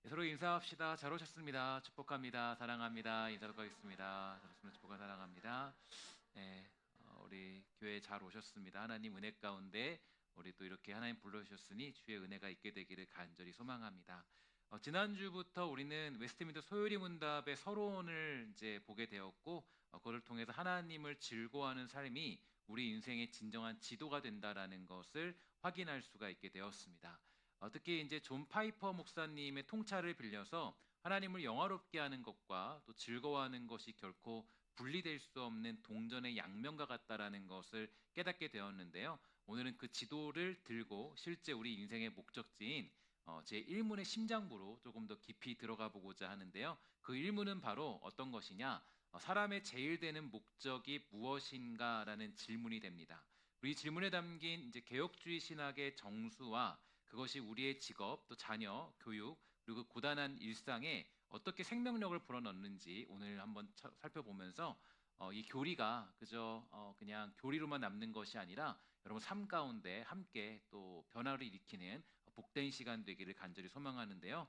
서로 인사합시다. 잘 오셨습니다. 축복합니다. 사랑합니다. 인사도 하겠습니다. 잘 축복과 사랑합니다. 네, 우리 교회 잘 오셨습니다. 하나님 은혜 가운데 우리 또 이렇게 하나님 불러주셨으니 주의 은혜가 있게 되기를 간절히 소망합니다. 지난주부터 우리는 웨스트민스터 소요리 문답의 서론을 이제 보게 되었고, 그걸 통해서 하나님을 즐거워하는 삶이 우리 인생의 진정한 지도가 된다라는 것을 확인할 수가 있게 되었습니다. 특히 이제 존 파이퍼 목사님의 통찰을 빌려서 하나님을 영화롭게 하는 것과 또 즐거워하는 것이 결코 분리될 수 없는 동전의 양면과 같다라는 것을 깨닫게 되었는데요. 오늘은 그 지도를 들고 실제 우리 인생의 목적지인 제 1문의 심장부로 조금 더 깊이 들어가 보고자 하는데요. 그 1문은 바로 어떤 것이냐? 사람의 제일 되는 목적이 무엇인가라는 질문이 됩니다. 우리 질문에 담긴 이제 개혁주의 신학의 정수와 그것이 우리의 직업, 또 자녀, 교육, 그리고 고단한 일상에 어떻게 생명력을 불어넣는지 오늘 한번 살펴보면서 이 교리가 그저 그냥 교리로만 남는 것이 아니라 여러분 삶 가운데 함께 또 변화를 일으키는 복된 시간 되기를 간절히 소망하는데요.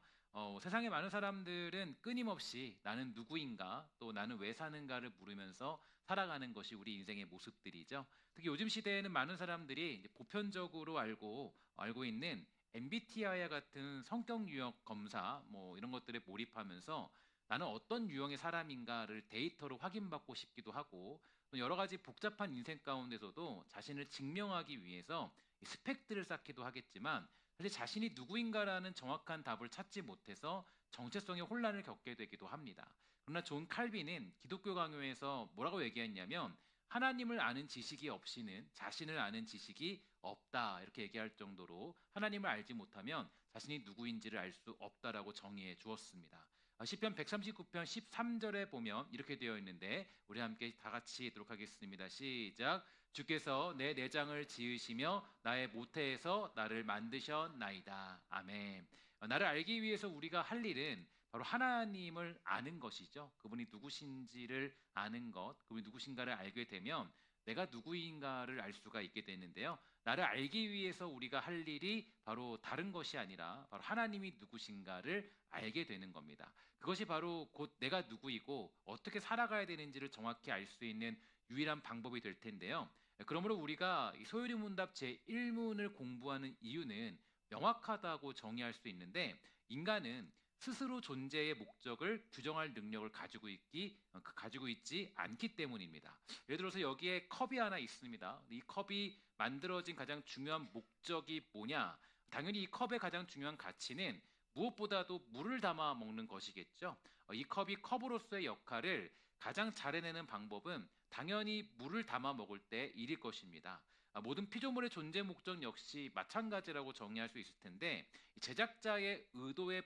세상의 많은 사람들은 끊임없이 나는 누구인가 또 나는 왜 사는가를 물으면서 살아가는 것이 우리 인생의 모습들이죠. 특히 요즘 시대에는 많은 사람들이 이제 보편적으로 알고 있는 MBTI와 같은 성격 유형 검사 뭐 이런 것들에 몰입하면서 나는 어떤 유형의 사람인가를 데이터로 확인받고 싶기도 하고 또 여러 가지 복잡한 인생 가운데서도 자신을 증명하기 위해서 이 스펙들을 쌓기도 하겠지만 사실 자신이 누구인가라는 정확한 답을 찾지 못해서 정체성의 혼란을 겪게 되기도 합니다. 그러나 존 칼빈은 기독교 강요에서 뭐라고 얘기했냐면 하나님을 아는 지식이 없이는 자신을 아는 지식이 없다 이렇게 얘기할 정도로 하나님을 알지 못하면 자신이 누구인지를 알 수 없다라고 정의해 주었습니다. 시편 139편 13절에 보면 이렇게 되어 있는데 우리 함께 다 같이 읽도록 하겠습니다. 시작. 주께서 내 내장을 지으시며 나의 모태에서 나를 만드셨나이다. 아멘. 나를 알기 위해서 우리가 할 일은 바로 하나님을 아는 것이죠. 그분이 누구신지를 아는 것, 그분이 누구신가를 알게 되면 내가 누구인가를 알 수가 있게 되는데요. 나를 알기 위해서 우리가 할 일이 바로 다른 것이 아니라 바로 하나님이 누구신가를 알게 되는 겁니다. 그것이 바로 곧 내가 누구이고 어떻게 살아가야 되는지를 정확히 알 수 있는 유일한 방법이 될 텐데요. 그러므로 우리가 소요리 문답 제1문을 공부하는 이유는 명확하다고 정의할 수 있는데 인간은 스스로 존재의 목적을 규정할 능력을 가지고 있지 않기 때문입니다. 예를 들어서 여기에 컵이 하나 있습니다. 이 컵이 만들어진 가장 중요한 목적이 뭐냐? 당연히 이 컵의 가장 중요한 가치는 무엇보다도 물을 담아 먹는 것이겠죠. 이 컵이 컵으로서의 역할을 가장 잘 해내는 방법은 당연히 물을 담아 먹을 때 일일 것입니다. 모든 피조물의 존재 목적 역시 마찬가지라고 정의할 수 있을 텐데 제작자의 의도에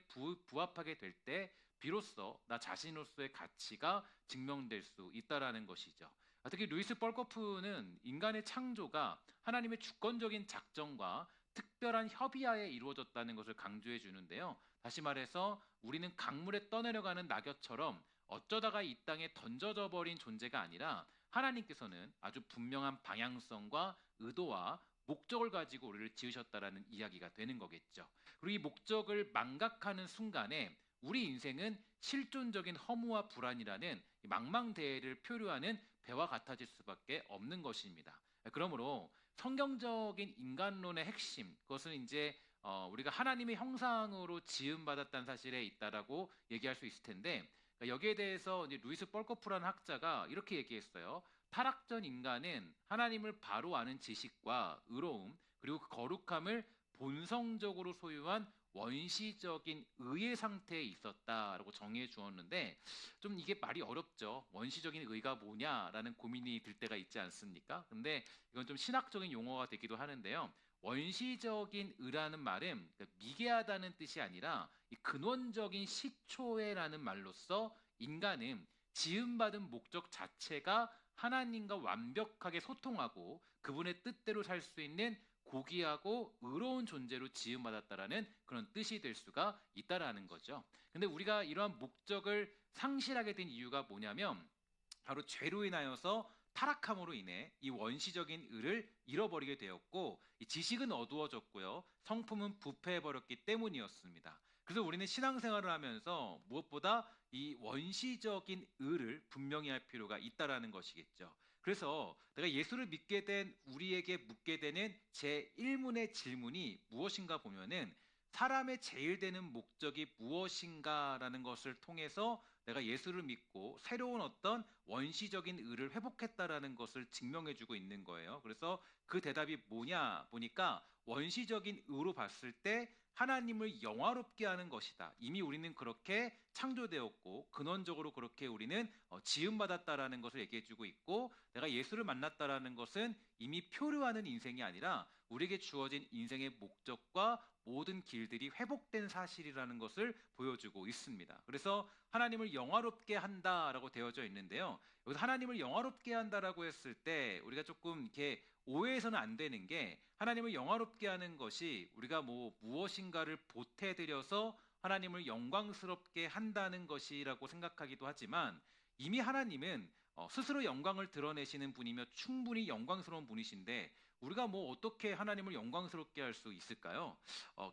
부합하게 될 때 비로소 나 자신으로서의 가치가 증명될 수 있다라는 것이죠. 특히 루이스 뻘거프는 인간의 창조가 하나님의 주권적인 작정과 특별한 협의하에 이루어졌다는 것을 강조해 주는데요. 다시 말해서 우리는 강물에 떠내려가는 낙엽처럼 어쩌다가 이 땅에 던져져 버린 존재가 아니라 하나님께서는 아주 분명한 방향성과 의도와 목적을 가지고 우리를 지으셨다라는 이야기가 되는 거겠죠. 그리고 이 목적을 망각하는 순간에 우리 인생은 실존적인 허무와 불안이라는 망망대해를 표류하는 배와 같아질 수밖에 없는 것입니다. 그러므로 성경적인 인간론의 핵심, 그것은 이제 우리가 하나님의 형상으로 지음받았다는 사실에 있다라고 얘기할 수 있을 텐데 여기에 대해서 이제 루이스 뻘거프라는 학자가 이렇게 얘기했어요. 타락전 인간은 하나님을 바로 아는 지식과 의로움 그리고 그 거룩함을 본성적으로 소유한 원시적인 의의 상태에 있었다라고 정의해 주었는데 좀 이게 말이 어렵죠. 원시적인 의가 뭐냐라는 고민이 들 때가 있지 않습니까? 근데 이건 좀 신학적인 용어가 되기도 하는데요. 원시적인 의라는 말은 미개하다는 뜻이 아니라 이 근원적인 시초에라는 말로써 인간은 지음받은 목적 자체가 하나님과 완벽하게 소통하고 그분의 뜻대로 살 수 있는 고귀하고 의로운 존재로 지음받았다라는 그런 뜻이 될 수가 있다라는 거죠. 근데 우리가 이러한 목적을 상실하게 된 이유가 뭐냐면 바로 죄로 인하여서 타락함으로 인해 이 원시적인 의를 잃어버리게 되었고 이 지식은 어두워졌고요. 성품은 부패해버렸기 때문이었습니다. 그래서 우리는 신앙생활을 하면서 무엇보다 이 원시적인 의를 분명히 할 필요가 있다라는 것이겠죠. 그래서 내가 예수를 믿게 된 우리에게 묻게 되는 제1문의 질문이 무엇인가 보면은 사람의 제일 되는 목적이 무엇인가라는 것을 통해서 내가 예수를 믿고 새로운 어떤 원시적인 의를 회복했다라는 것을 증명해주고 있는 거예요. 그래서 그 대답이 뭐냐 보니까 원시적인 의로 봤을 때 하나님을 영화롭게 하는 것이다. 이미 우리는 그렇게 창조되었고 근원적으로 그렇게 우리는 지음받았다라는 것을 얘기해주고 있고, 내가 예수를 만났다라는 것은 이미 표류하는 인생이 아니라 우리에게 주어진 인생의 목적과 모든 길들이 회복된 사실이라는 것을 보여주고 있습니다. 그래서 하나님을 영화롭게 한다라고 되어져 있는데요. 여기서 하나님을 영화롭게 한다라고 했을 때 우리가 조금 이렇게 오해해서는 안 되는 게, 하나님을 영화롭게 하는 것이 우리가 무엇인가를 보태드려서 하나님을 영광스럽게 한다는 것이라고 생각하기도 하지만, 이미 하나님은 스스로 영광을 드러내시는 분이며 충분히 영광스러운 분이신데 우리가 어떻게 하나님을 영광스럽게 할 수 있을까요?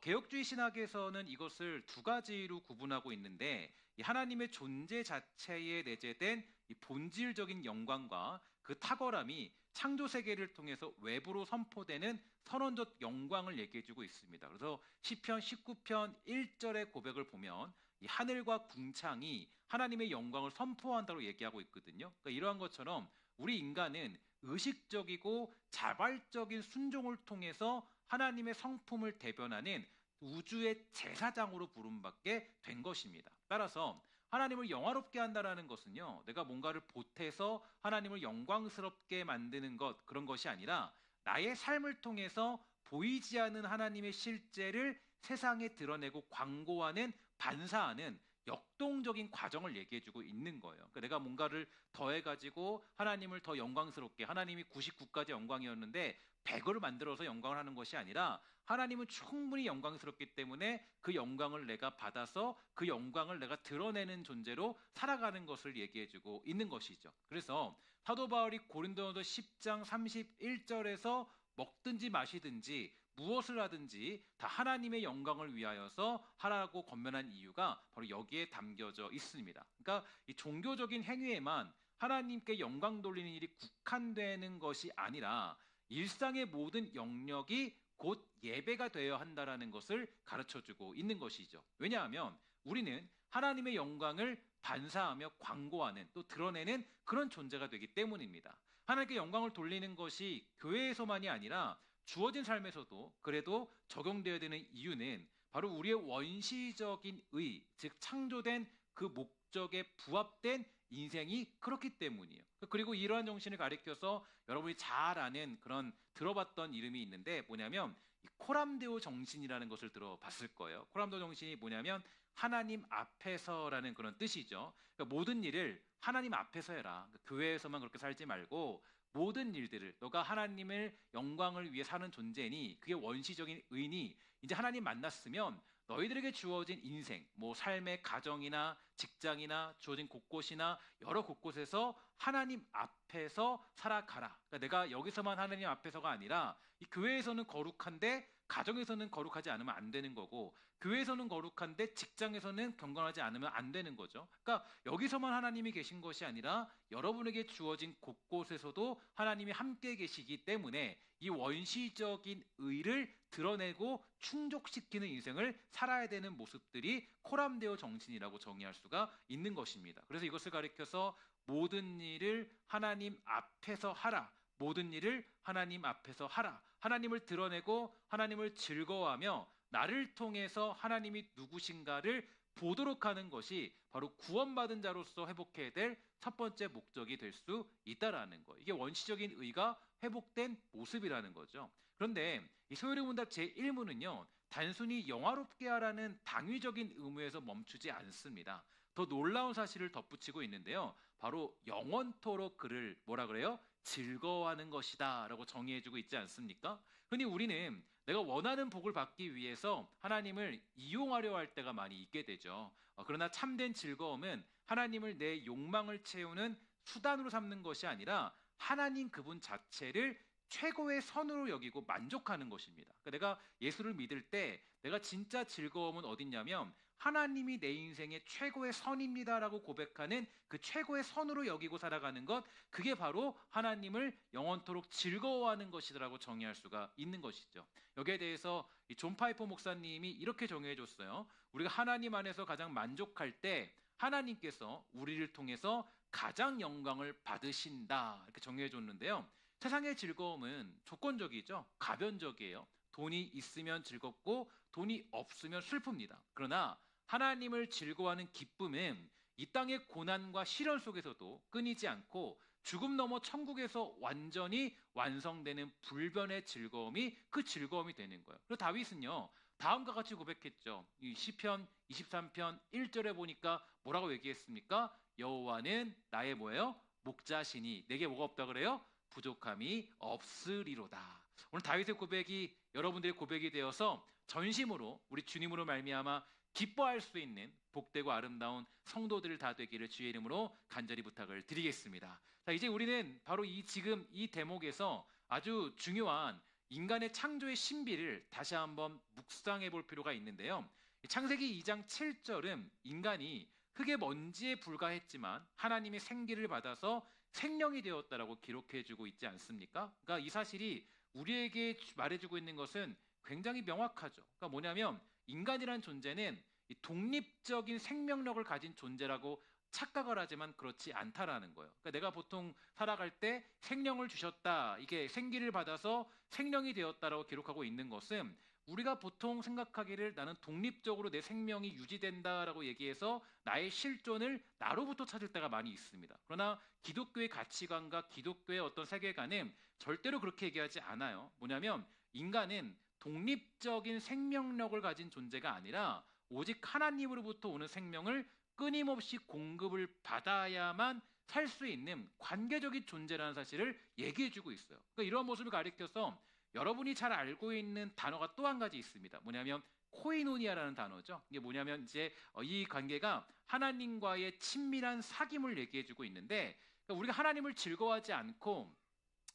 개혁주의 신학에서는 이것을 두 가지로 구분하고 있는데, 이 하나님의 존재 자체에 내재된 이 본질적인 영광과 그 탁월함이 창조 세계를 통해서 외부로 선포되는 선언적 영광을 얘기해주고 있습니다. 그래서 시편 19편 1절의 고백을 보면 이 하늘과 궁창이 하나님의 영광을 선포한다고 얘기하고 있거든요. 그러니까 이러한 것처럼 우리 인간은 의식적이고 자발적인 순종을 통해서 하나님의 성품을 대변하는 우주의 제사장으로 부름받게 된 것입니다. 따라서 하나님을 영화롭게 한다라는 것은요, 내가 뭔가를 보태서 하나님을 영광스럽게 만드는 것, 그런 것이 아니라 나의 삶을 통해서 보이지 않는 하나님의 실제를 세상에 드러내고 광고하는, 반사하는 역동적인 과정을 얘기해주고 있는 거예요. 그러니까 내가 뭔가를 더해가지고 하나님을 더 영광스럽게, 하나님이 99가지 영광이었는데 100을 만들어서 영광을 하는 것이 아니라 하나님은 충분히 영광스럽기 때문에 그 영광을 내가 받아서 그 영광을 내가 드러내는 존재로 살아가는 것을 얘기해주고 있는 것이죠. 그래서 사도 바울이 고린도전서 10장 31절에서 먹든지 마시든지 무엇을 하든지 다 하나님의 영광을 위하여서 하라고 권면한 이유가 바로 여기에 담겨져 있습니다. 그러니까 이 종교적인 행위에만 하나님께 영광 돌리는 일이 국한되는 것이 아니라 일상의 모든 영역이 곧 예배가 되어야 한다라는 것을 가르쳐주고 있는 것이죠. 왜냐하면 우리는 하나님의 영광을 반사하며 광고하는, 또 드러내는 그런 존재가 되기 때문입니다. 하나님께 영광을 돌리는 것이 교회에서만이 아니라 주어진 삶에서도 그래도 적용되어야 되는 이유는 바로 우리의 원시적인 의, 즉 창조된 그 목적에 부합된 인생이 그렇기 때문이에요. 그리고 이러한 정신을 가리켜서 여러분이 잘 아는 그런 들어봤던 이름이 있는데 뭐냐면 이 코람데오 정신이라는 것을 들어봤을 거예요. 코람데오 정신이 뭐냐면 하나님 앞에서라는 그런 뜻이죠. 그러니까 모든 일을 하나님 앞에서 해라. 그러니까 교회에서만 그렇게 살지 말고 모든 일들을, 너가 하나님을 영광을 위해 사는 존재니, 그게 원시적인 의니, 이제 하나님 만났으면 너희들에게 주어진 인생, 삶의 가정이나 직장이나 주어진 곳곳이나 여러 곳곳에서 하나님 앞에서 살아가라. 그러니까 내가 여기서만 하나님 앞에서가 아니라 이 교회에서는 거룩한데 가정에서는 거룩하지 않으면 안 되는 거고, 교회에서는 거룩한데 직장에서는 경건하지 않으면 안 되는 거죠. 그러니까 여기서만 하나님이 계신 것이 아니라 여러분에게 주어진 곳곳에서도 하나님이 함께 계시기 때문에 이 원시적인 의를 드러내고 충족시키는 인생을 살아야 되는 모습들이 코람데오 정신이라고 정의할 수가 있는 것입니다. 그래서 이것을 가리켜서 모든 일을 하나님 앞에서 하라. 모든 일을 하나님 앞에서 하라. 하나님을 드러내고 하나님을 즐거워하며 나를 통해서 하나님이 누구신가를 보도록 하는 것이 바로 구원받은 자로서 회복해야 될 첫 번째 목적이 될 수 있다라는 거. 이게 원시적인 의가 회복된 모습이라는 거죠. 그런데 이 소요리 문답 제1문은요, 단순히 영화롭게 하라는 당위적인 의무에서 멈추지 않습니다. 더 놀라운 사실을 덧붙이고 있는데요. 바로 영원토록 그를 뭐라 그래요? 즐거워하는 것이다 라고 정의해주고 있지 않습니까? 흔히 우리는 내가 원하는 복을 받기 위해서 하나님을 이용하려 할 때가 많이 있게 되죠. 그러나 참된 즐거움은 하나님을 내 욕망을 채우는 수단으로 삼는 것이 아니라 하나님 그분 자체를 최고의 선으로 여기고 만족하는 것입니다. 그러니까 내가 예수를 믿을 때 내가 진짜 즐거움은 어딨냐면 하나님이 내 인생의 최고의 선입니다라고 고백하는 그 최고의 선으로 여기고 살아가는 것, 그게 바로 하나님을 영원토록 즐거워하는 것이라고 정의할 수가 있는 것이죠. 여기에 대해서 이 존 파이퍼 목사님이 이렇게 정의해 줬어요. 우리가 하나님 안에서 가장 만족할 때 하나님께서 우리를 통해서 가장 영광을 받으신다, 이렇게 정의해 줬는데요. 세상의 즐거움은 조건적이죠. 가변적이에요. 돈이 있으면 즐겁고 돈이 없으면 슬픕니다. 그러나 하나님을 즐거워하는 기쁨은 이 땅의 고난과 시련 속에서도 끊이지 않고 죽음 넘어 천국에서 완전히 완성되는 불변의 즐거움이 그 즐거움이 되는 거예요. 그리고 다윗은요, 다음과 같이 고백했죠. 이 시편 23편 1절에 보니까 뭐라고 얘기했습니까? 여호와는 나의 뭐예요? 목자시니 내게 뭐가 없다 그래요? 부족함이 없으리로다. 오늘 다윗의 고백이 여러분들의 고백이 되어서 전심으로 우리 주님으로 말미암아 기뻐할 수 있는 복되고 아름다운 성도들 다 되기를 주의 이름으로 간절히 부탁을 드리겠습니다. 자, 이제 우리는 바로 지금 이 대목에서 아주 중요한 인간의 창조의 신비를 다시 한번 묵상해 볼 필요가 있는데요. 창세기 2장 7절은 인간이 흙의 먼지에 불과했지만 하나님의 생기를 받아서 생명이 되었다라고 기록해주고 있지 않습니까? 그러니까 이 사실이 우리에게 말해주고 있는 것은 굉장히 명확하죠. 그러니까 뭐냐면 인간이라는 존재는 이 독립적인 생명력을 가진 존재라고 착각을 하지만 그렇지 않다라는 거예요. 그러니까 내가 보통 살아갈 때 생명을 주셨다, 이게 생기를 받아서 생명이 되었다라고 기록하고 있는 것은 우리가 보통 생각하기를 나는 독립적으로 내 생명이 유지된다라고 얘기해서 나의 실존을 나로부터 찾을 때가 많이 있습니다. 그러나 기독교의 가치관과 기독교의 어떤 세계관은 절대로 그렇게 얘기하지 않아요. 뭐냐면 인간은 독립적인 생명력을 가진 존재가 아니라 오직 하나님으로부터 오는 생명을 끊임없이 공급을 받아야만 살 수 있는 관계적인 존재라는 사실을 얘기해주고 있어요. 그러니까 이런 모습을 가리켜서 여러분이 잘 알고 있는 단어가 또 한 가지 있습니다. 뭐냐면 코이노니아라는 단어죠. 이게 뭐냐면 이제 이 관계가 하나님과의 친밀한 사귐을 얘기해주고 있는데, 그러니까 우리가 하나님을 즐거워하지 않고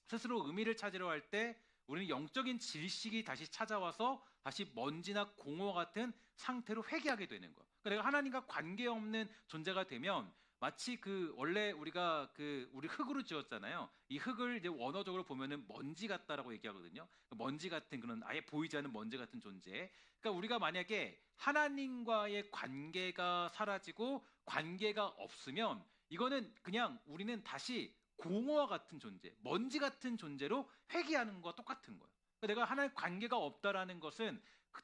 스스로 의미를 찾으려 할 때 우리는 영적인 질식이 다시 찾아와서 다시 먼지나 공허 같은 상태로 회귀하게 되는 거예요. 그러니까 내가 하나님과 관계없는 존재가 되면 마치 원래 우리가 우리 흙으로 지었잖아요. 이 흙을 이제 원어적으로 보면은 먼지 같다라고 얘기하거든요. 먼지 같은 그런 아예 보이지 않는 먼지 같은 존재. 그러니까 우리가 만약에 하나님과의 관계가 사라지고 관계가 없으면 이거는 그냥 우리는 다시 공허와 같은 존재, 먼지 같은 존재로 회귀하는 것과 똑같은 거예요. 그러니까 내가 하나님 관계가 없다라는 것은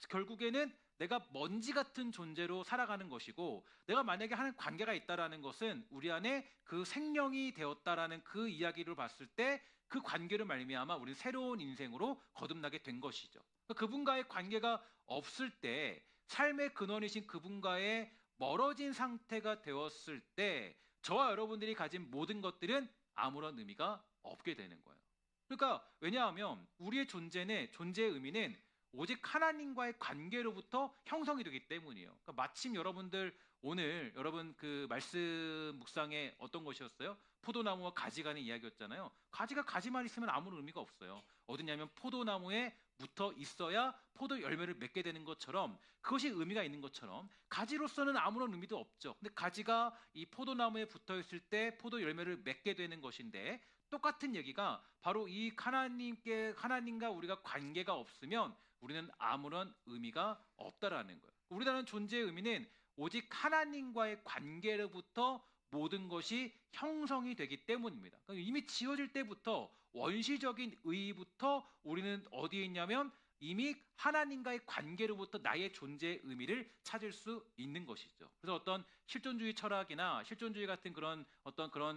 결국에는 내가 먼지 같은 존재로 살아가는 것이고, 내가 만약에 하나님 관계가 있다라는 것은 우리 안에 그 생명이 되었다라는 그 이야기를 봤을 때 그 관계를 말미암아 우리는 새로운 인생으로 거듭나게 된 것이죠. 그러니까 그분과의 관계가 없을 때 삶의 근원이신 그분과의 멀어진 상태가 되었을 때 저와 여러분들이 가진 모든 것들은 아무런 의미가 없게 되는 거예요. 그러니까 왜냐하면 우리의 존재의 의미는 오직 하나님과의 관계로부터 형성이 되기 때문이에요. 그러니까 마침 여러분들 오늘 여러분 그 말씀 묵상에 어떤 것이었어요? 포도나무와 가지 간의 이야기였잖아요. 가지가 가지만 있으면 아무런 의미가 없어요. 어디냐면 포도나무에 붙어 있어야 포도 열매를 맺게 되는 것처럼, 그것이 의미가 있는 것처럼 가지로서는 아무런 의미도 없죠. 근데 가지가 이 포도나무에 붙어 있을 때 포도 열매를 맺게 되는 것인데, 똑같은 얘기가 바로 이 하나님과 우리가 관계가 없으면 우리는 아무런 의미가 없다라는 거예요. 우리라는 존재의 의미는 오직 하나님과의 관계로부터 모든 것이 형성이 되기 때문입니다. 그러니까 이미 지어질 때부터 원시적인 의의부터 우리는 어디에 있냐면 이미 하나님과의 관계로부터 나의 존재의 의미를 찾을 수 있는 것이죠. 그래서 어떤 실존주의 철학이나 실존주의 같은 그런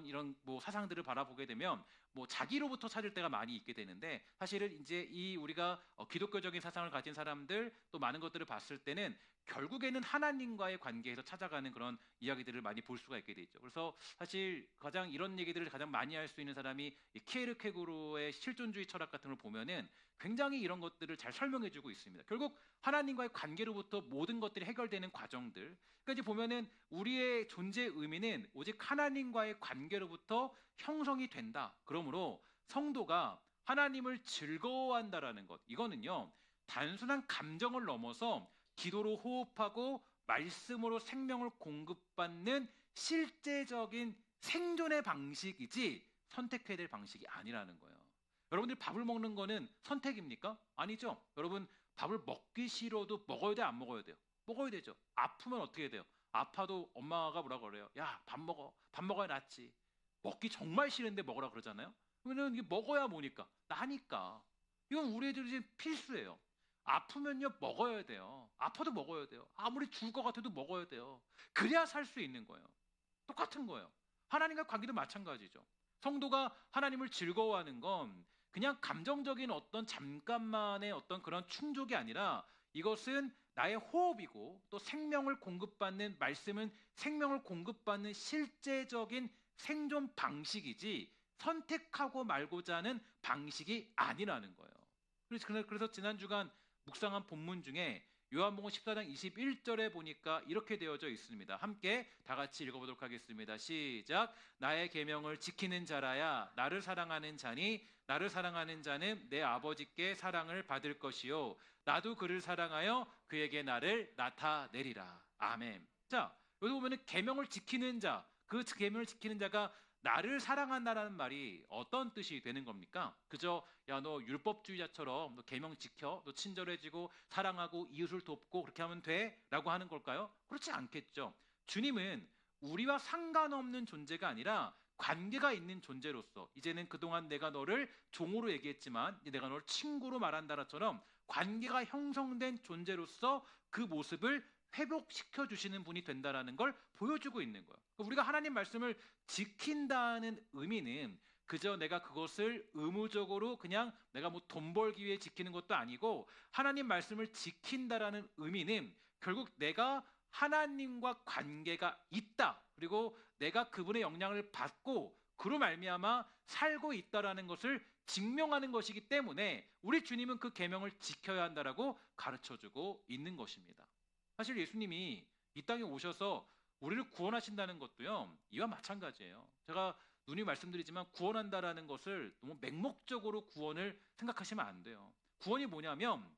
이런 뭐 사상들을 바라보게 되면 뭐 자기로부터 찾을 때가 많이 있게 되는데, 사실은 이제 이 우리가 기독교적인 사상을 가진 사람들 또 많은 것들을 봤을 때는 결국에는 하나님과의 관계에서 찾아가는 그런 이야기들을 많이 볼 수가 있게 되죠. 그래서 사실 가장 이런 얘기들을 가장 많이 할 수 있는 사람이 이 키에르케고르의 실존주의 철학 같은 걸 보면은 굉장히 이런 것들을 잘 설명해주고 있습니다. 결국 하나님과의 관계로부터 모든 것들이 해결되는 과정들. 그러니까 이제 보면은 우리의 존재의 의미는 오직 하나님과의 관계로부터 형성이 된다. 그러므로 성도가 하나님을 즐거워한다라는 것, 이거는요 단순한 감정을 넘어서 기도로 호흡하고 말씀으로 생명을 공급받는 실제적인 생존의 방식이지 선택해야 될 방식이 아니라는 거예요. 여러분들이 밥을 먹는 거는 선택입니까? 아니죠. 여러분 밥을 먹기 싫어도 먹어야 돼, 안 먹어야 돼요? 먹어야 되죠. 아프면 어떻게 돼요? 아파도 엄마가 뭐라 그래요? 야, 밥 먹어. 밥 먹어야 낫지. 먹기 정말 싫은데 먹으라 그러잖아요. 그러면 이게 먹어야 뭐니까? 나니까. 이건 우리 애들이 필수예요. 아프면요 먹어야 돼요. 아파도 먹어야 돼요. 아무리 죽을 것 같아도 먹어야 돼요. 그래야 살 수 있는 거예요. 똑같은 거예요. 하나님과 관계도 마찬가지죠. 성도가 하나님을 즐거워하는 건 그냥 감정적인 어떤 잠깐만의 어떤 그런 충족이 아니라 이것은 나의 호흡이고 또 생명을 공급받는 말씀은 생명을 공급받는 실제적인 생존 방식이지 선택하고 말고자 하는 방식이 아니라는 거예요. 그래서 지난 주간 묵상한 본문 중에 요한복음 14장 21절에 보니까 이렇게 되어져 있습니다. 함께 다 같이 읽어보도록 하겠습니다. 시작. 나의 계명을 지키는 자라야 나를 사랑하는 자니 나를 사랑하는 자는 내 아버지께 사랑을 받을 것이요 나도 그를 사랑하여 그에게 나를 나타내리라. 아멘. 자, 여기 보면은 계명을 지키는 자, 그 계명을 지키는 자가 나를 사랑한다라는 말이 어떤 뜻이 되는 겁니까? 그저 야 너 율법주의자처럼 너 계명 지켜, 너 친절해지고 사랑하고 이웃을 돕고 그렇게 하면 돼? 라고 하는 걸까요? 그렇지 않겠죠. 주님은 우리와 상관없는 존재가 아니라 관계가 있는 존재로서 이제는 그동안 내가 너를 종으로 얘기했지만 내가 너를 친구로 말한다라처럼 관계가 형성된 존재로서 그 모습을 회복시켜 주시는 분이 된다라는 걸 보여주고 있는 거예요. 우리가 하나님 말씀을 지킨다는 의미는 그저 내가 그것을 의무적으로 그냥 내가 뭐 돈 벌기 위해 지키는 것도 아니고 하나님 말씀을 지킨다라는 의미는 결국 내가 하나님과 관계가 있다. 그리고 내가 그분의 영향을 받고 그로 말미암아 살고 있다라는 것을 증명하는 것이기 때문에 우리 주님은 그 계명을 지켜야 한다라고 가르쳐주고 있는 것입니다. 사실 예수님이 이 땅에 오셔서 우리를 구원하신다는 것도요 이와 마찬가지예요. 제가 누누이 말씀드리지만 구원한다라는 것을 너무 맹목적으로 구원을 생각하시면 안 돼요. 구원이 뭐냐면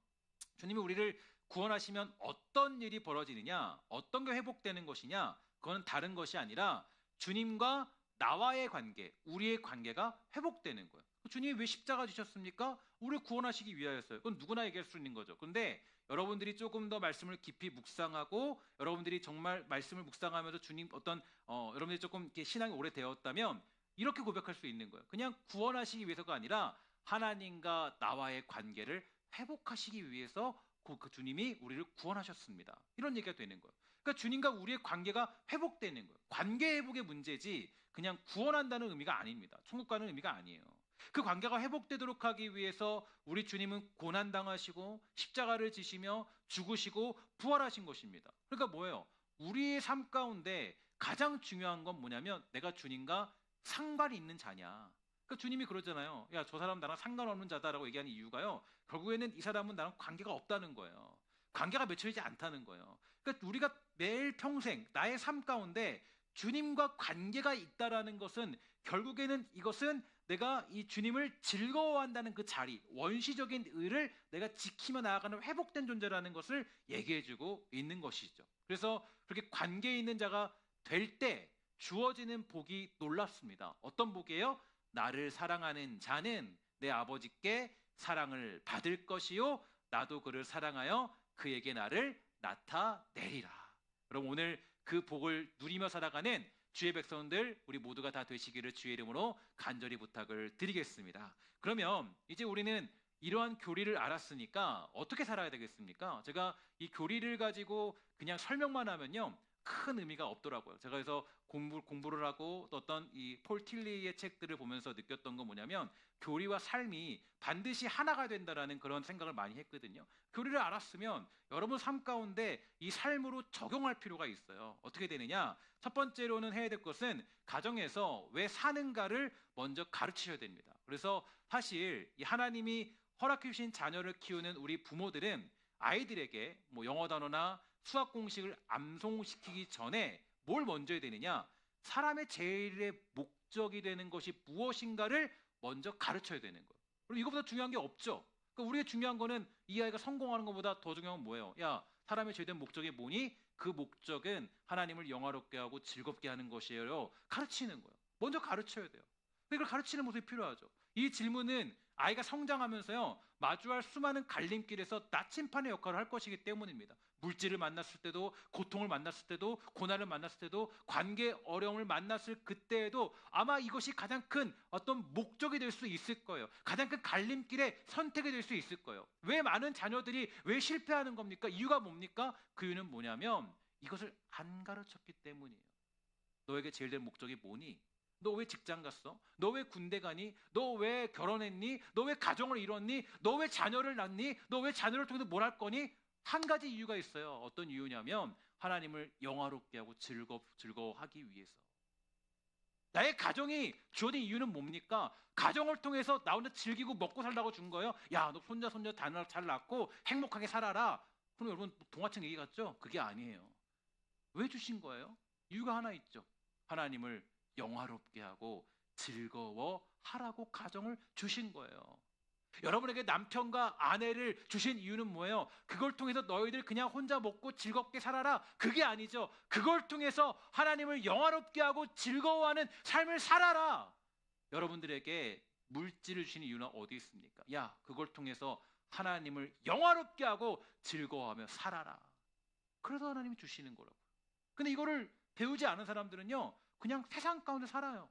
주님이 우리를 구원하시면 어떤 일이 벌어지느냐, 어떤 게 회복되는 것이냐, 그거는 다른 것이 아니라 주님과 나와의 관계, 우리의 관계가 회복되는 거예요. 주님이 왜 십자가 지셨습니까? 우리를 구원하시기 위하여서요. 그건 누구나 얘기할 수 있는 거죠. 그런데 여러분들이 조금 더 말씀을 깊이 묵상하고 여러분들이 정말 말씀을 묵상하면서 주님 여러분들이 조금 이렇게 신앙이 오래되었다면 이렇게 고백할 수 있는 거예요. 그냥 구원하시기 위해서가 아니라 하나님과 나와의 관계를 회복하시기 위해서 그 주님이 우리를 구원하셨습니다. 이런 얘기가 되는 거예요. 그러니까 주님과 우리의 관계가 회복되는 거예요. 관계 회복의 문제지 그냥 구원한다는 의미가 아닙니다. 천국 가는 의미가 아니에요. 그 관계가 회복되도록 하기 위해서 우리 주님은 고난당하시고 십자가를 지시며 죽으시고 부활하신 것입니다. 그러니까 뭐예요? 우리의 삶 가운데 가장 중요한 건 뭐냐면 내가 주님과 상관이 있는 자냐. 그러니까 주님이 그러잖아요. 야, 저 사람 나랑 상관없는 자다라고 얘기하는 이유가요. 결국에는 이 사람은 나랑 관계가 없다는 거예요. 관계가 맺혀지지 않다는 거예요. 그러니까 우리가 매일 평생 나의 삶 가운데 주님과 관계가 있다라는 것은 결국에는 이것은 내가 이 주님을 즐거워한다는 그 자리, 원시적인 의를 내가 지키며 나아가는 회복된 존재라는 것을 얘기해주고 있는 것이죠. 그래서 그렇게 관계에 있는 자가 될 때 주어지는 복이 놀랍습니다. 어떤 복이에요? 나를 사랑하는 자는 내 아버지께 사랑을 받을 것이요 나도 그를 사랑하여 그에게 나를 나타내리라. 그럼 오늘 그 복을 누리며 살아가는 주의 백성들 우리 모두가 다 되시기를 주의 이름으로 간절히 부탁을 드리겠습니다. 그러면 이제 우리는 이러한 교리를 알았으니까 어떻게 살아야 되겠습니까? 제가 이 교리를 가지고 그냥 설명만 하면요 큰 의미가 없더라고요. 제가 그래서 공부를 하고 또 어떤 이 폴 틸리의 책들을 보면서 느꼈던 건 뭐냐면 교리와 삶이 반드시 하나가 된다라는 그런 생각을 많이 했거든요. 교리를 알았으면 여러분 삶 가운데 이 삶으로 적용할 필요가 있어요. 어떻게 되느냐? 첫 번째로는 해야 될 것은 가정에서 왜 사는가를 먼저 가르치셔야 됩니다. 그래서 사실 이 하나님이 허락해 주신 자녀를 키우는 우리 부모들은 아이들에게 뭐 영어 단어나 수학 공식을 암송시키기 전에 뭘 먼저 해야 되느냐? 사람의 제일의 목적이 되는 것이 무엇인가를 먼저 가르쳐야 되는 거예요. 그리고 이거보다 중요한 게 없죠. 그러니까 우리가 중요한 거는 이 아이가 성공하는 것보다 더 중요한 건 뭐예요? 야, 사람의 제일된 목적이 뭐니? 그 목적은 하나님을 영화롭게 하고 즐겁게 하는 것이에요. 가르치는 거예요. 먼저 가르쳐야 돼요. 이걸 가르치는 모습이 필요하죠. 이 질문은 아이가 성장하면서요, 마주할 수많은 갈림길에서 나침판의 역할을 할 것이기 때문입니다. 물질을 만났을 때도, 고통을 만났을 때도, 고난을 만났을 때도, 관계 어려움을 만났을 그때에도 아마 이것이 가장 큰 어떤 목적이 될 수 있을 거예요. 가장 큰 갈림길의 선택이 될 수 있을 거예요. 왜 많은 자녀들이 왜 실패하는 겁니까? 이유가 뭡니까? 그 이유는 뭐냐면 이것을 안 가르쳤기 때문이에요. 너에게 제일 된 목적이 뭐니? 너 왜 직장 갔어? 너 왜 군대 가니? 너 왜 결혼했니? 너 왜 가정을 이뤘니? 너 왜 자녀를 낳니? 너 왜 자녀를 통해서 뭘 할 거니? 한 가지 이유가 있어요. 어떤 이유냐면 하나님을 영화롭게 하고 즐거워하기 위해서. 나의 가정이 주어진 이유는 뭡니까? 가정을 통해서 나 혼자 즐기고 먹고 살라고 준 거예요. 야, 너 손자 잘 낳고 행복하게 살아라. 그럼 여러분 동화책 얘기 같죠? 그게 아니에요. 왜 주신 거예요? 이유가 하나 있죠. 하나님을 영화롭게 하고 즐거워하라고 가정을 주신 거예요. 여러분에게 남편과 아내를 주신 이유는 뭐예요? 그걸 통해서 너희들 그냥 혼자 먹고 즐겁게 살아라. 그게 아니죠. 그걸 통해서 하나님을 영화롭게 하고 즐거워하는 삶을 살아라. 여러분들에게 물질을 주신 이유는 어디 있습니까? 야, 그걸 통해서 하나님을 영화롭게 하고 즐거워하며 살아라. 그래서 하나님이 주시는 거라고. 근데 이거를 배우지 않은 사람들은요, 그냥 세상 가운데 살아요.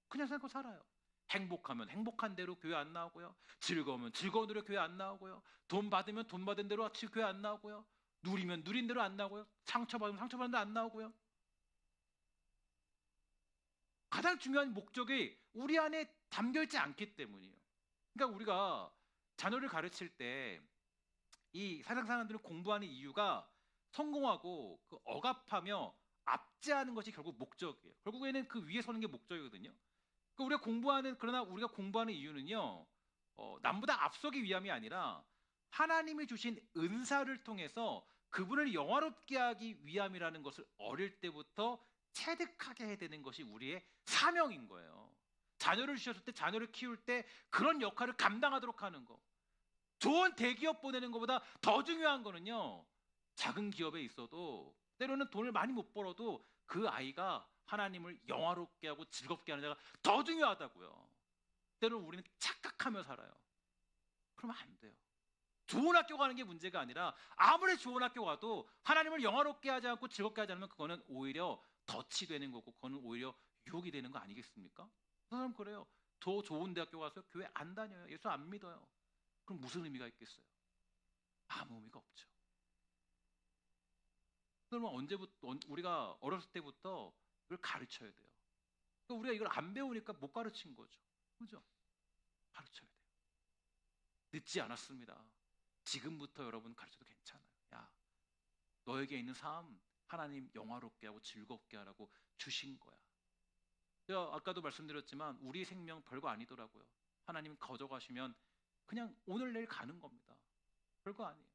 그냥 생각하고 살아요. 행복하면 행복한 대로 교회 안 나오고요. 즐거우면 즐거운 대로 교회 안 나오고요. 돈 받으면 돈 받은 대로 교회 안 나오고요. 누리면 누린 대로 안 나오고요. 상처받으면 상처받은 대로 안 나오고요. 가장 중요한 목적이 우리 안에 담겨있지 않기 때문이에요. 그러니까 우리가 자녀를 가르칠 때 이 세상 사람들을 공부하는 이유가 성공하고 그 억압하며 압제하는 것이 결국 목적이에요. 결국에는 그 위에 서는 게 목적이거든요. 그러나 우리가 공부하는 이유는요, 남보다 앞서기 위함이 아니라 하나님이 주신 은사를 통해서 그분을 영화롭게 하기 위함이라는 것을 어릴 때부터 체득하게 해야 되는 것이 우리의 사명인 거예요. 자녀를 주셨을 때, 자녀를 키울 때 그런 역할을 감당하도록 하는 거. 좋은 대기업 보내는 것보다 더 중요한 거는요, 작은 기업에 있어도 때로는 돈을 많이 못 벌어도 그 아이가 하나님을 영화롭게 하고 즐겁게 하는 자가 더 중요하다고요. 때로는 우리는 착각하며 살아요. 그러면 안 돼요. 좋은 학교 가는 게 문제가 아니라 아무리 좋은 학교 가도 하나님을 영화롭게 하지 않고 즐겁게 하지 않으면 그거는 오히려 덫이 되는 거고, 그거는 오히려 유혹이 되는 거 아니겠습니까? 그 사람 그래요. 더 좋은 대학교 가서 교회 안 다녀요. 예수 안 믿어요. 그럼 무슨 의미가 있겠어요? 아무 의미가 없죠. 그러면 우리가 어렸을 때부터 이걸 가르쳐야 돼요. 그러니까 우리가 이걸 안 배우니까 못 가르친 거죠. 그죠? 가르쳐야 돼요. 늦지 않았습니다. 지금부터 여러분 가르쳐도 괜찮아요. 야, 너에게 있는 삶 하나님 영화롭게 하고 즐겁게 하라고 주신 거야. 제가 아까도 말씀드렸지만 우리 생명 별거 아니더라고요. 하나님 거저가시면 그냥 오늘 내일 가는 겁니다. 별거 아니에요.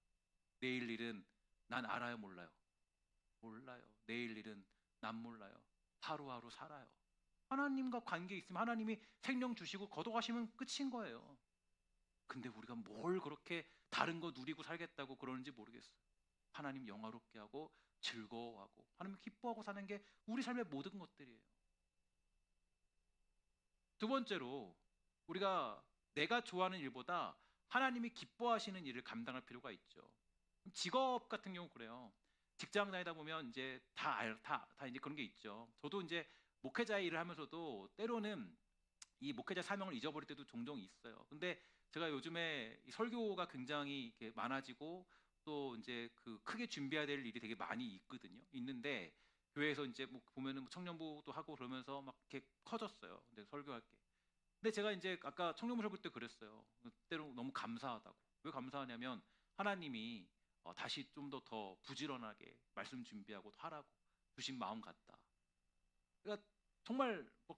내일 일은 난 알아요, 몰라요? 몰라요. 내일 일은 난 몰라요. 하루하루 살아요. 하나님과 관계 있으면 하나님이 생명 주시고 거둬가시면 끝인 거예요. 근데 우리가 뭘 그렇게 다른 거 누리고 살겠다고 그러는지 모르겠어요. 하나님 영화롭게 하고 즐거워하고 하나님 기뻐하고 사는 게 우리 삶의 모든 것들이에요. 두 번째로 우리가 내가 좋아하는 일보다 하나님이 기뻐하시는 일을 감당할 필요가 있죠. 직업 같은 경우 그래요. 직장 다니다 보면 이제 다 이제 그런 게 있죠. 저도 이제 목회자의 일을 하면서도 때로는 이 목회자 사명을 잊어버릴 때도 종종 있어요. 근데 제가 요즘에 이 설교가 굉장히 이렇게 많아지고 또 이제 그 크게 준비해야 될 일이 되게 많이 있거든요. 있는데 교회에서 이제 뭐 보면은 청년부도 하고 그러면서 막 이렇게 커졌어요. 근데 설교할 게. 근데 제가 이제 아까 청년부 설교 때 그랬어요. 때로 너무 감사하다고. 왜 감사하냐면 하나님이 다시 좀 더 부지런하게 말씀 준비하고 하라고 주신 마음 같다. 그러니까 정말 뭐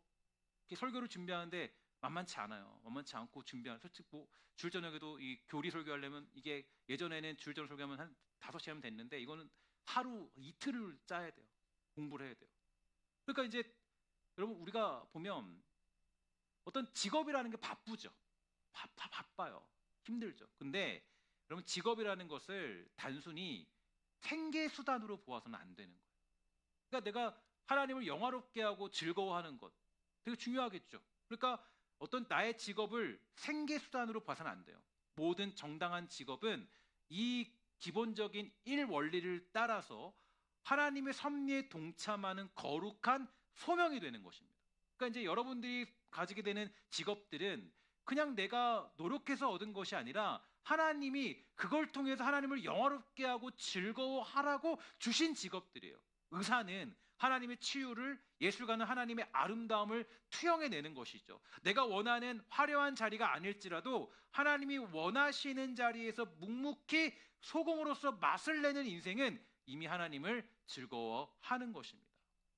이렇게 설교를 준비하는데 만만치 않아요. 만만치 않고 준비하는. 솔직히 뭐 주일 저녁에도 이 교리 설교하려면 이게 예전에는 주일 저녁 설교하면 한 5시간 하면 됐는데 이거는 하루 이틀을 짜야 돼요. 공부를 해야 돼요. 그러니까 이제 여러분 우리가 보면 어떤 직업이라는 게 바쁘죠. 바빠요. 힘들죠. 근데 여러분 직업이라는 것을 단순히 생계 수단으로 보아서는 안 되는 거예요. 그러니까 내가 하나님을 영화롭게 하고 즐거워하는 것 되게 중요하겠죠. 그러니까 어떤 나의 직업을 생계 수단으로 봐서는 안 돼요. 모든 정당한 직업은 이 기본적인 일 원리를 따라서 하나님의 섭리에 동참하는 거룩한 소명이 되는 것입니다. 그러니까 이제 여러분들이 가지게 되는 직업들은 그냥 내가 노력해서 얻은 것이 아니라 하나님이 그걸 통해서 하나님을 영화롭게 하고 즐거워하라고 주신 직업들이에요. 의사는 하나님의 치유를, 예술가는 하나님의 아름다움을 투영해내는 것이죠. 내가 원하는 화려한 자리가 아닐지라도 하나님이 원하시는 자리에서 묵묵히 소공으로서 맛을 내는 인생은 이미 하나님을 즐거워하는 것입니다.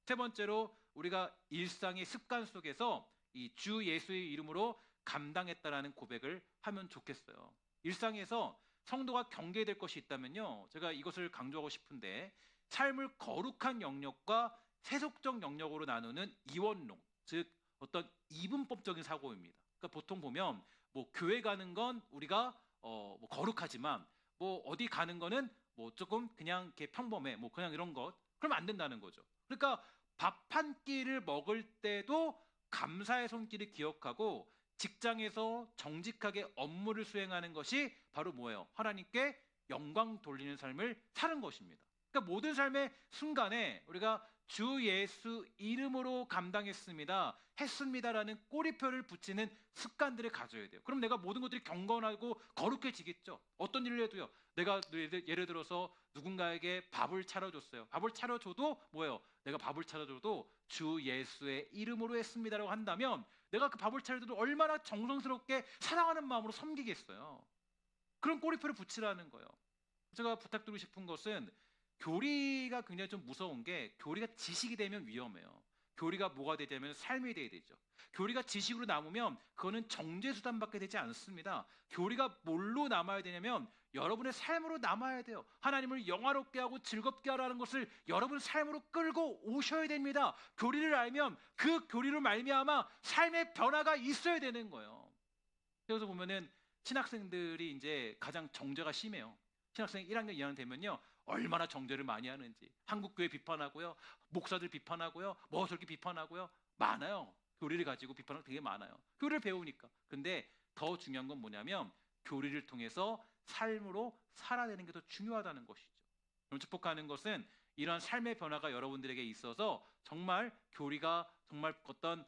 세 번째로 우리가 일상의 습관 속에서 이 주 예수의 이름으로 감당했다라는 고백을 하면 좋겠어요. 일상에서 성도가 경계될 것이 있다면요, 제가 이것을 강조하고 싶은데, 삶을 거룩한 영역과 세속적 영역으로 나누는 이원론, 즉 어떤 이분법적인 사고입니다. 그러니까 보통 보면 뭐 교회 가는 건 우리가 뭐 거룩하지만 뭐 어디 가는 거는 뭐 조금 그냥 이렇게 평범해, 뭐 그냥 이런 것, 그러면 안 된다는 거죠. 그러니까 밥 한 끼를 먹을 때도 감사의 손길을 기억하고 직장에서 정직하게 업무를 수행하는 것이 바로 뭐예요? 하나님께 영광 돌리는 삶을 사는 것입니다. 그러니까 모든 삶의 순간에 우리가 주 예수 이름으로 감당했습니다, 했습니다라는 꼬리표를 붙이는 습관들을 가져야 돼요. 그럼 내가 모든 것들이 경건하고 거룩해지겠죠. 어떤 일을 해도요. 내가 예를 들어서 누군가에게 밥을 차려줬어요. 밥을 차려줘도 뭐예요? 내가 밥을 차려줘도 주 예수의 이름으로 했습니다라고 한다면 내가 그 밥을 차려줘도 얼마나 정성스럽게 사랑하는 마음으로 섬기겠어요. 그런 꼬리표를 붙이라는 거예요. 제가 부탁드리고 싶은 것은, 교리가 굉장히 좀 무서운 게, 교리가 지식이 되면 위험해요. 교리가 뭐가 되냐면 삶이 돼야 되죠. 교리가 지식으로 남으면 그거는 정죄수단밖에 되지 않습니다. 교리가 뭘로 남아야 되냐면 여러분의 삶으로 남아야 돼요. 하나님을 영화롭게 하고 즐겁게 하라는 것을 여러분 삶으로 끌고 오셔야 됩니다. 교리를 알면 그 교리로 말미암아 삶의 변화가 있어야 되는 거예요. 그래서 보면은 신학생들이 이제 가장 정죄가 심해요. 신학생 1학년, 2학년 되면요, 얼마나 정죄를 많이 하는지 한국교회 비판하고요, 목사들 비판하고요, 뭐 저렇게 비판하고요, 많아요. 교리를 가지고 비판하는 거 되게 많아요. 교리를 배우니까. 근데 더 중요한 건 뭐냐면 교리를 통해서 삶으로 살아내는 게 더 중요하다는 것이죠. 그럼 축복하는 것은 이러한 삶의 변화가 여러분들에게 있어서 정말 교리가 정말 어떤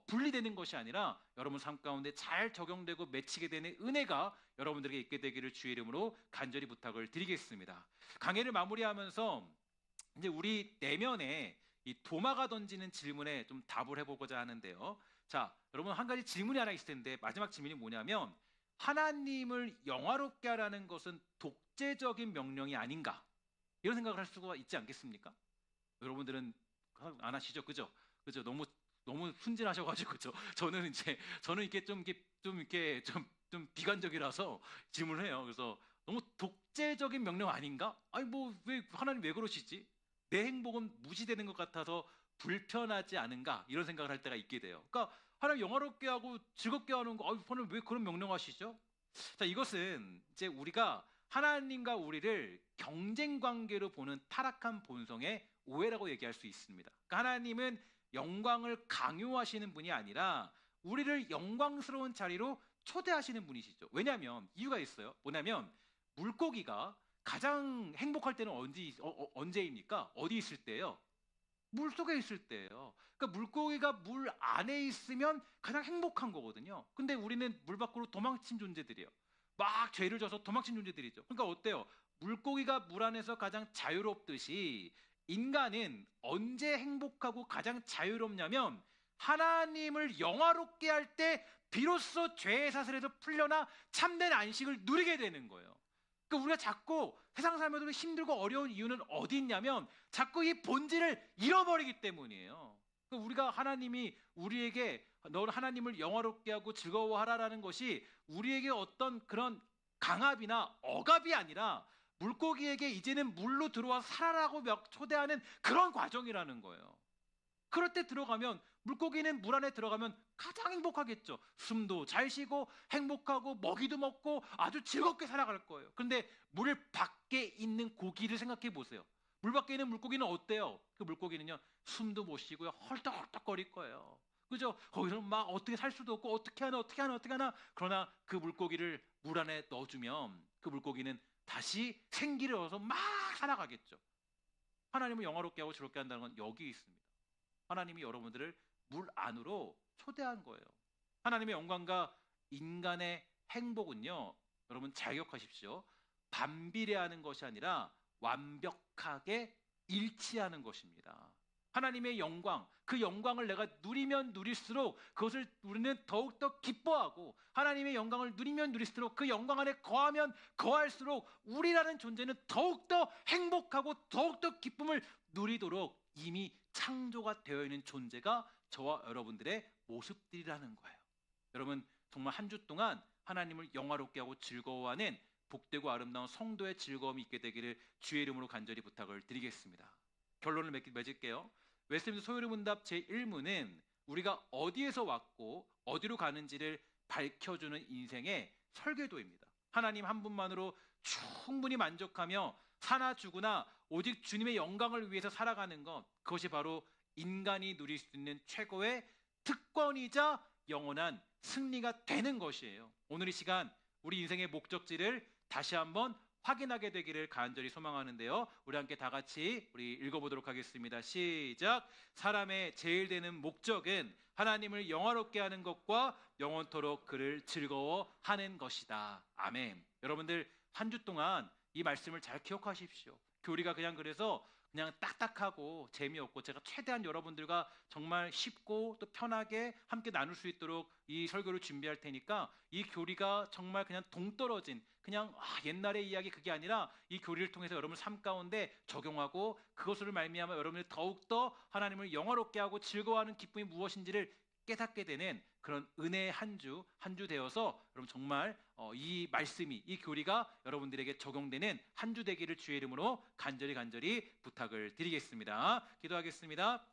분리되는 것이 아니라 여러분 삶 가운데 잘 적용되고 맺히게 되는 은혜가 여러분들에게 있게 되기를 주의 이름으로 간절히 부탁을 드리겠습니다. 강해를 마무리하면서 이제 우리 내면에 이 도마가 던지는 질문에 좀 답을 해보고자 하는데요. 자, 여러분 한 가지 질문이 하나 있을 텐데, 마지막 질문이 뭐냐면, 하나님을 영화롭게 하라는 것은 독재적인 명령이 아닌가? 이런 생각을 할 수가 있지 않겠습니까? 여러분들은 안 하시죠, 그죠? 그죠? 너무 순진하셔가지고 그죠? 저는 이렇게 좀 비관적이라서 질문을 해요. 그래서 너무 독재적인 명령 아닌가? 아니 뭐 왜 하나님 왜 그러시지? 내 행복은 무시되는 것 같아서 불편하지 않은가? 이런 생각을 할 때가 있게 돼요. 그러니까 하나님 영화롭게 하고 즐겁게 하는 거, 하나님 왜 그런 명령하시죠? 자, 이것은 이제 우리가 하나님과 우리를 경쟁 관계로 보는 타락한 본성의 오해라고 얘기할 수 있습니다. 그러니까 하나님은 영광을 강요하시는 분이 아니라 우리를 영광스러운 자리로 초대하시는 분이시죠. 왜냐하면 이유가 있어요. 뭐냐면 물고기가 가장 행복할 때는 언제입니까? 어디 있을 때예요? 물 속에 있을 때예요. 그러니까 물고기가 물 안에 있으면 가장 행복한 거거든요. 근데 우리는 물 밖으로 도망친 존재들이에요. 막 죄를 져서 도망친 존재들이죠. 그러니까 어때요? 물고기가 물 안에서 가장 자유롭듯이 인간은 언제 행복하고 가장 자유롭냐면 하나님을 영화롭게 할 때 비로소 죄의 사슬에서 풀려나 참된 안식을 누리게 되는 거예요. 그러니까 우리가 자꾸 세상 살면서 힘들고 어려운 이유는 어디 있냐면 자꾸 이 본질을 잃어버리기 때문이에요. 그러니까 우리가 하나님이 우리에게 너는 하나님을 영화롭게 하고 즐거워하라라는 것이 우리에게 어떤 그런 강압이나 억압이 아니라 물고기에게 이제는 물로 들어와 살아라고 초대하는 그런 과정이라는 거예요. 그럴 때 들어가면, 물고기는 물 안에 들어가면 가장 행복하겠죠. 숨도 잘 쉬고 행복하고 먹이도 먹고 아주 즐겁게 살아갈 거예요. 그런데 물 밖에 있는 고기를 생각해 보세요. 물 밖에 있는 물고기는 어때요? 그 물고기는요, 숨도 못 쉬고요, 헐떡헐떡거릴 거예요. 그죠? 거기서 막 어떻게 살 수도 없고 어떻게 하나. 그러나 그 물고기를 물 안에 넣어주면 그 물고기는 다시 생기를 얻어서 막 살아가겠죠. 하나님을 영화롭게 하고 즐겁게 한다는 건 여기 있습니다. 하나님이 여러분들을 물 안으로 초대한 거예요. 하나님의 영광과 인간의 행복은요, 여러분 잘 기억하십시오. 반비례하는 것이 아니라 완벽하게 일치하는 것입니다. 하나님의 영광, 그 영광을 내가 누리면 누릴수록 그것을 우리는 더욱더 기뻐하고, 하나님의 영광을 누리면 누릴수록 그 영광 안에 거하면 거할수록 우리라는 존재는 더욱더 행복하고 더욱더 기쁨을 누리도록 이미 창조가 되어 있는 존재가 저와 여러분들의 모습들이라는 거예요. 여러분, 정말 한 주 동안 하나님을 영화롭게 하고 즐거워하는 복되고 아름다운 성도의 즐거움이 있게 되기를 주의 이름으로 간절히 부탁을 드리겠습니다. 결론을 맺을게요. 웨스트민스터 소요리 문답 제1문은 우리가 어디에서 왔고 어디로 가는지를 밝혀주는 인생의 설계도입니다. 하나님 한 분만으로 충분히 만족하며 사나 죽으나 오직 주님의 영광을 위해서 살아가는 것, 그것이 바로 인간이 누릴 수 있는 최고의 특권이자 영원한 승리가 되는 것이에요. 오늘 이 시간 우리 인생의 목적지를 다시 한번 확인하게 되기를 간절히 소망하는데요. 우리 함께 다 같이 우리 읽어보도록 하겠습니다. 시작. 사람의 제일 되는 목적은 하나님을 영화롭게 하는 것과 영원토록 그를 즐거워하는 것이다. 아멘. 여러분들 한 주 동안 이 말씀을 잘 기억하십시오. 교리가 그래서 그냥 딱딱하고 재미없고, 제가 최대한 여러분들과 정말 쉽고 또 편하게 함께 나눌 수 있도록 이 설교를 준비할 테니까, 이 교리가 정말 그냥 동떨어진 그냥 옛날의 이야기, 그게 아니라 이 교리를 통해서 여러분 삶 가운데 적용하고 그것으로 말미암아 여러분을 더욱더 하나님을 영화롭게 하고 즐거워하는 기쁨이 무엇인지를 깨닫게 되는 그런 은혜의 한 주 되어서 여러분 정말 이 말씀이, 이 교리가 여러분들에게 적용되는 한 주 되기를 주의 이름으로 간절히 부탁을 드리겠습니다. 기도하겠습니다.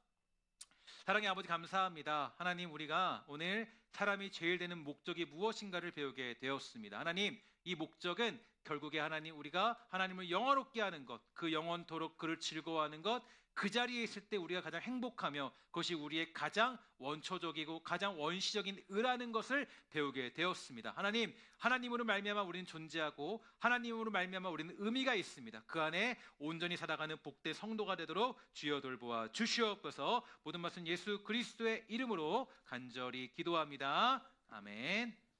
사랑의 아버지, 감사합니다. 하나님, 우리가 오늘 사람이 제일 되는 목적이 무엇인가를 배우게 되었습니다. 하나님, 이 목적은 결국에 하나님, 우리가 하나님을 영화롭게 하는 것, 그 영원토록 그를 즐거워하는 것, 그 자리에 있을 때 우리가 가장 행복하며 그것이 우리의 가장 원초적이고 가장 원시적인 의라는 것을 배우게 되었습니다. 하나님, 하나님으로 말미암아 우리는 존재하고 하나님으로 말미암아 우리는 의미가 있습니다. 그 안에 온전히 살아가는 복된 성도가 되도록 주여 돌보아 주시옵소서. 모든 말씀 예수 그리스도의 이름으로 간절히 기도합니다. 아멘.